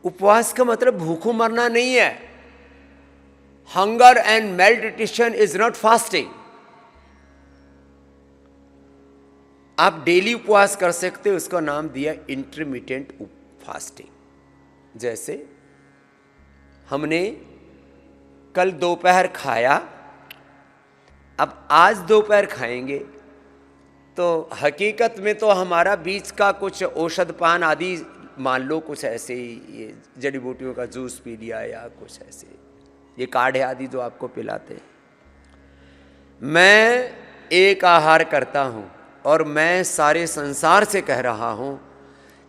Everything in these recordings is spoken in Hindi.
उपवास का मतलब भूखों मरना नहीं है। Hunger and malnutrition is not fasting. आप डेली उपवास कर सकते हो, उसका नाम दिया इंटरमिटेंट फास्टिंग। जैसे हमने कल दोपहर खाया, अब आज दोपहर खाएंगे, तो हकीकत में तो हमारा बीच का कुछ औषध पान आदि, मान लो कुछ ऐसे ही, ये जड़ी बूटियों का जूस पी लिया या कुछ ऐसे, ये काढ़े आदि जो आपको पिलाते हैं। मैं एक आहार करता हूँ और मैं सारे संसार से कह रहा हूँ,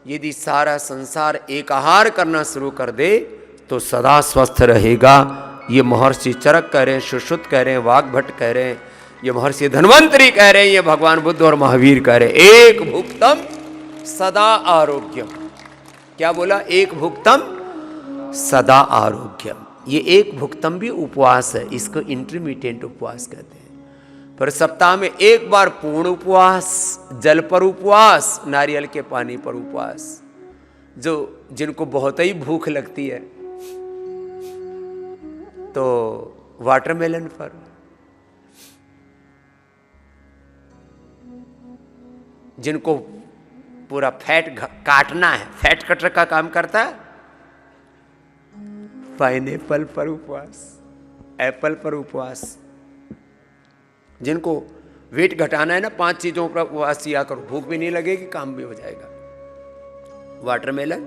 यदि सारा संसार एक आहार करना शुरू कर दे तो सदा स्वस्थ रहेगा। ये महर्षि चरक कह रहे हैं, सुश्रुत कह रहे हैं, वाग्भट कह रहे हैं, ये महर्षि धन्वंतरी कह रहे हैं, ये भगवान बुद्ध और महावीर कह रहे हैं। एक भुक्तम सदा आरोग्यम। क्या बोला? एक भुक्तम सदा आरोग्यम। ये एक भुक्तम भी उपवास है, इसको इंटरमिटेंट उपवास कहते हैं। पर सप्ताह में एक बार पूर्ण उपवास, जल पर उपवास, नारियल के पानी पर उपवास। जो जिनको बहुत ही भूख लगती है तो वाटरमेलन पर, जिनको पूरा फैट काटना है, फैट कटर का काम करता है, पाइनएप्पल पर उपवास, एप्पल पर उपवास। जिनको वेट घटाना है ना, 5 चीजों पर उपवास किया करो, भूख भी नहीं लगेगी, काम भी हो जाएगा। वाटरमेलन,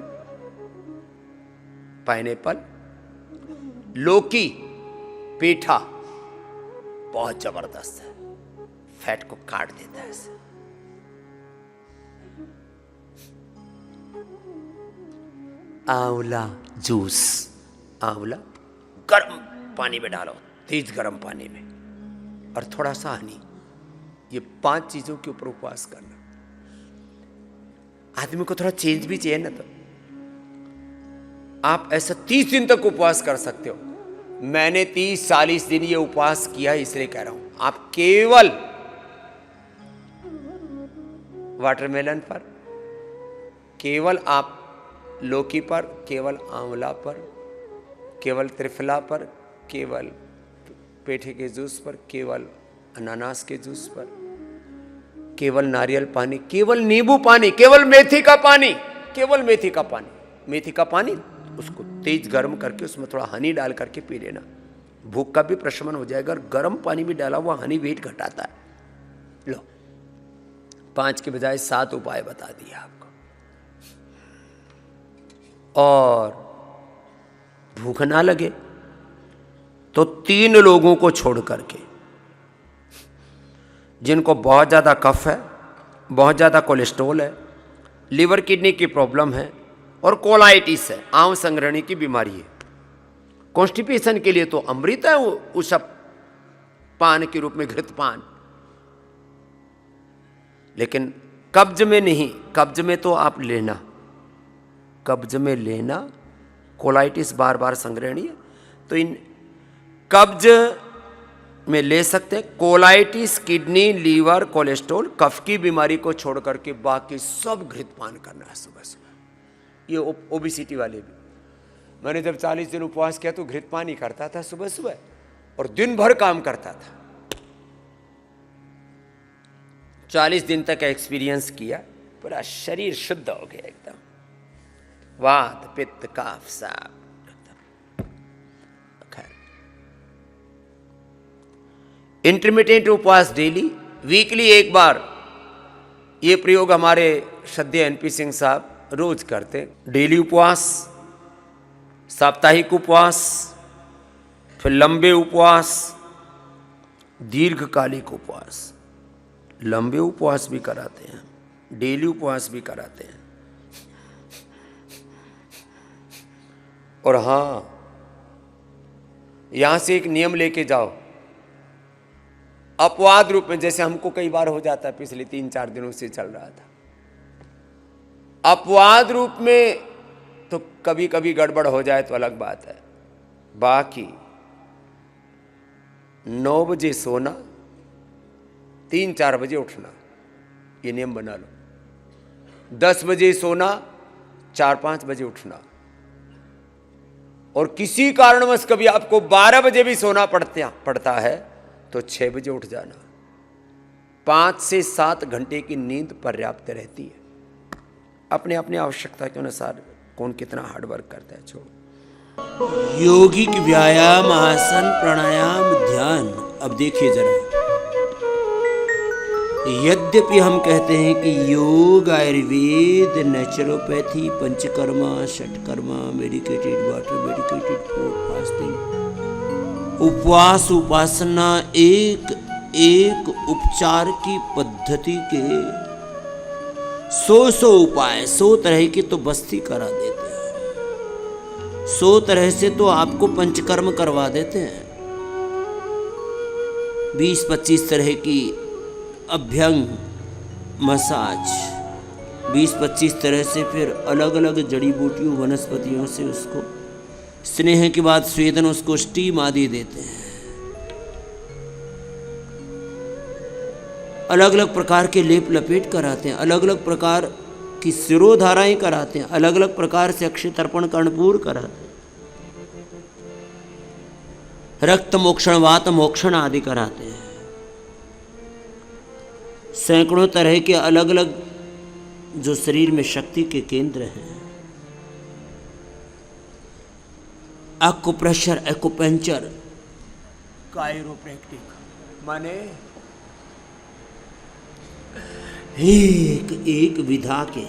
पाइनएप्पल, लौकी, पेठा बहुत जबरदस्त है, फैट को काट देता है ऐसे। आंवला जूस, आंवला गर्म पानी में डालो, तेज गर्म पानी में, और थोड़ा सा हनी, ये 5 चीजों के ऊपर उपवास करना। आदमी को थोड़ा चेंज भी चाहिए ना, तो आप ऐसा 30 दिन तक उपवास कर सकते हो। मैंने 30-40 दिन ये उपवास किया, इसलिए कह रहा हूं। आप केवल वाटरमेलन पर, केवल आप लौकी पर, केवल आंवला पर, केवल त्रिफला पर, केवल पेठे के जूस पर, केवल अनानास के जूस पर, केवल नारियल पानी, केवल नींबू पानी, केवल मेथी का पानी, केवल मेथी का पानी। मेथी का पानी उसको तेज गर्म करके उसमें थोड़ा हनी डाल करके पी लेना, भूख का भी प्रशमन हो जाएगा। और गर्म पानी में डाला हुआ हनी वेट घटाता है। लो, 5 के बजाय 7 उपाय बता दिए आपको। और भूख ना लगे तो 3 लोगों को छोड़ करके, जिनको बहुत ज़्यादा कफ है, बहुत ज़्यादा कोलेस्ट्रॉल है, लीवर किडनी की प्रॉब्लम है और कोलाइटिस है, आंव संग्रहणी की बीमारी है। कॉन्स्टिपेशन के लिए तो अमृत है वो, उस पान के रूप में घृत पान। लेकिन कब्ज में नहीं, कब्ज में तो आप लेना, कब्ज में लेना, कोलाइटिस बार बार संग्रहणी है, तो इन कब्ज में ले सकते हैं। कोलाइटिस, किडनी, लीवर, कोलेस्ट्रॉल, कफ की बीमारी को छोड़ करके बाकी सब घृत पान करना है सुबह सुबह। ये ओबिसिटी वाले भी, मैंने जब 40 दिन उपवास किया तो घृत पान ही करता था सुबह सुबह, और दिन भर काम करता था। 40 दिन तक एक्सपीरियंस किया, पूरा शरीर शुद्ध हो गया एकदम, वात पित्त काफ साफ। इंटरमिटेंट उपवास डेली, वीकली एक बार। ये प्रयोग हमारे श्रद्धेय एनपी सिंह साहब रोज करते। डेली उपवास, साप्ताहिक उपवास, फिर लंबे उपवास, दीर्घकालिक उपवास। लंबे उपवास भी कराते हैं, डेली उपवास भी कराते हैं। और हाँ, यहां से एक नियम लेके जाओ, अपवाद रूप में, जैसे हमको कई बार हो जाता है, पिछले 3-4 दिनों से चल रहा था, अपवाद रूप में तो कभी कभी गड़बड़ हो जाए तो अलग बात है। बाकी 9 बजे सोना, 3-4 बजे उठना, ये नियम बना लो। 10 बजे सोना, 4-5 बजे उठना, और किसी कारणवश कभी आपको 12 बजे भी सोना पड़ता है तो 6 बजे उठ जाना। 5 से 7 घंटे की नींद पर्याप्त रहती है। अपने अपने आवश्यकता के अनुसार कौन कितना हार्डवर्क करता है, छोड़ो। योगिक व्यायाम, आसन, प्राणायाम, ध्यान। अब देखिए जरा, यद्यपि हम कहते हैं कि yoga, Ayurveda, naturopathy, Panchakarma, Shatkarma, medicated water, medicated food, fasting, उपवास, उपासना एक एक उपचार की पद्धति के 100 उपाय, 100 तरह की तो बस्ती करा देते हैं। 100 तरह से तो आपको पंचकर्म करवा देते हैं। 20-25 तरह की अभ्यंग, मसाज, 20-25 तरह से फिर अलग अलग जड़ी बूटियों, वनस्पतियों से उसको स्नेह के बाद स्वेदन, उसको स्टीम आदि देते हैं। अलग अलग प्रकार के लेप लपेट कराते हैं, अलग अलग प्रकार की सिरोधाराएं कराते हैं, अलग अलग प्रकार से अक्षय तर्पण कर्णपूर कराते हैं, रक्त मोक्षण, वात मोक्षण आदि कराते हैं। सैकड़ों तरह के अलग अलग जो शरीर में शक्ति के केंद्र हैं, एक्यूप्रेशर, एक्यूपेंचर, कायरोप्रैक्टिक, माने एक एक विधा के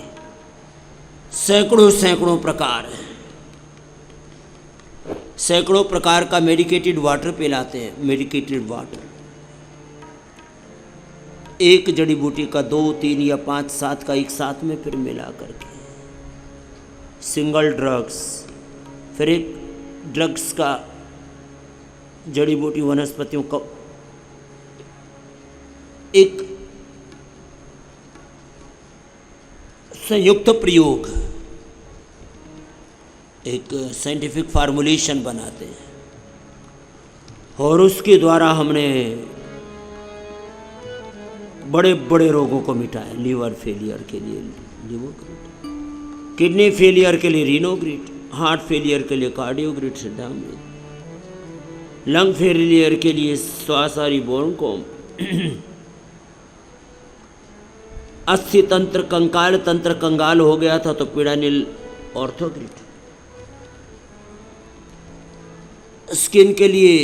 सैकड़ों प्रकार हैं। सैकड़ों प्रकार का मेडिकेटेड वाटर पिलाते हैं। मेडिकेटेड वाटर एक जड़ी बूटी का 2, 3 या 5, 7 का एक साथ में फिर मिला करके, सिंगल ड्रग्स, फिर एक ड्रग्स का जड़ी बूटी वनस्पतियों का एक संयुक्त प्रयोग, एक साइंटिफिक फार्मूलेशन बनाते हैं और उसके द्वारा हमने बड़े बड़े रोगों को मिटाया। लीवर फेलियर के लिए लिवोग्रिड, किडनी फेलियर के लिए रीनोग्रिड, हार्ट फेलियर के लिए कार्डियोग्रिड, सिडामिड, लंग फेलियर के लिए स्वासारी बोर्नकोम, अस्थि तंत्र, कंकाल तंत्र कंगाल हो गया था तो पीड़ानिल ऑर्थोग्रिड, स्किन के लिए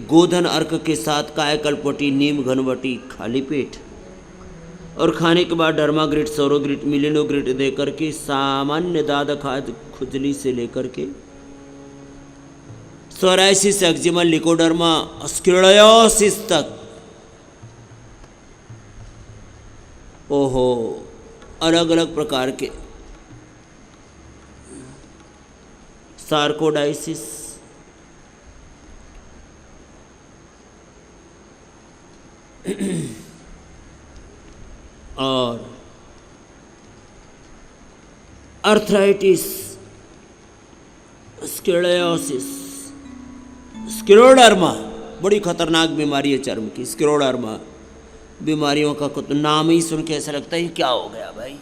गोधन अर्क के साथ कायकल्पवटी, नीम घनवटी, खाली पेट, और खाने के बाद डर्माग्रिड, सौरोग्रिड, मिलिनोग्रिड दे करके सामान्य दाद खाद खुजली से लेकर के सोराइसिस, एक्जिमा, लिकोडर्मा, स्क्लेरोसिस तक, ओहो, अलग अलग प्रकार के, सार्कोडाइसिस, और अर्थराइटिस, स्क्लेरोसिस, स्क्लेरोडर्मा, बड़ी खतरनाक बीमारी है चर्म की, स्क्लेरोडर्मा। बीमारियों का कुछ नाम ही सुन के ऐसा लगता है क्या हो गया भाई।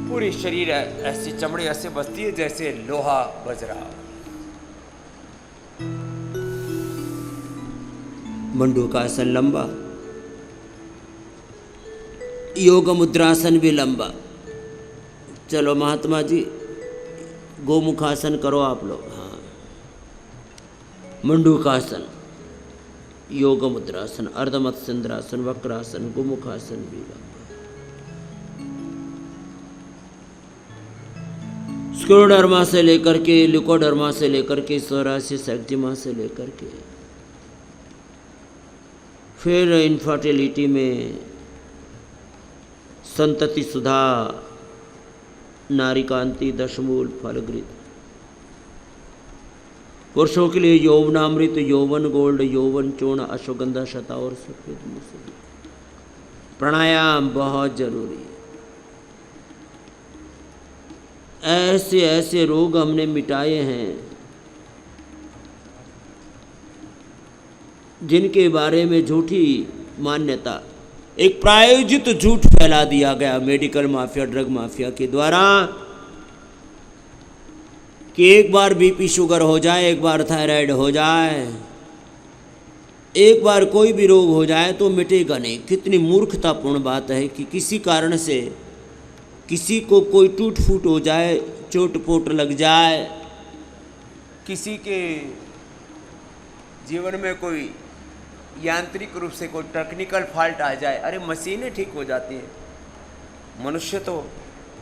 पूरी शरीर ऐसी चमड़ी ऐसे बसती है जैसे लोहा बज रहा। मंडूकासन लंबा, योग मुद्रासन भी लंबा। चलो महात्मा जी, गोमुखासन करो आप लोग। हाँ, मंडूकासन, योग मुद्रासन, अर्धमत्स्येंद्रासन, वक्रासन, गोमुखासन भी लंबा। स्क्लेरोडर्मा से लेकर के, लिकोडर्मा से लेकर के, सोराइसिस, एक्जिमा से लेकर के, फिर इनफर्टिलिटी में संतति सुधा, नारिकांति, दशमूल, फलग्रित। पुरुषों के लिए यौवनामृत, यौवन गोल्ड, यौवन चूर्ण, अश्वगंधा, शता और सफेद मूसली। प्राणायाम बहुत जरूरी है। ऐसे ऐसे रोग हमने मिटाए हैं जिनके बारे में झूठी मान्यता, एक प्रायोजित झूठ फैला दिया गया मेडिकल माफिया, ड्रग माफिया के द्वारा कि एक बार बीपी शुगर हो जाए, एक बार थायराइड हो जाए, एक बार कोई भी रोग हो जाए तो मिटेगा नहीं। कितनी मूर्खतापूर्ण बात है कि किसी कारण से किसी को कोई टूट फूट हो जाए, चोट पोट लग जाए, किसी के जीवन में कोई यांत्रिक रूप से कोई टेक्निकल फॉल्ट आ जाए, अरे मशीनें ठीक हो जाती हैं। मनुष्य तो,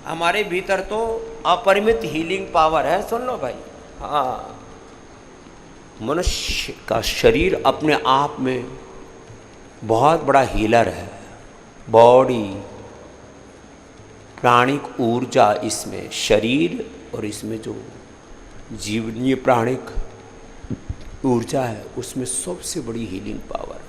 हमारे भीतर तो अपरिमित हीलिंग पावर है। सुन लो भाई, हाँ, मनुष्य का शरीर अपने आप में बहुत बड़ा हीलर है। बॉडी, प्राणिक ऊर्जा इसमें, शरीर और इसमें जो जीवनीय प्राणिक ऊर्जा है, उसमें सबसे बड़ी हीलिंग पावर।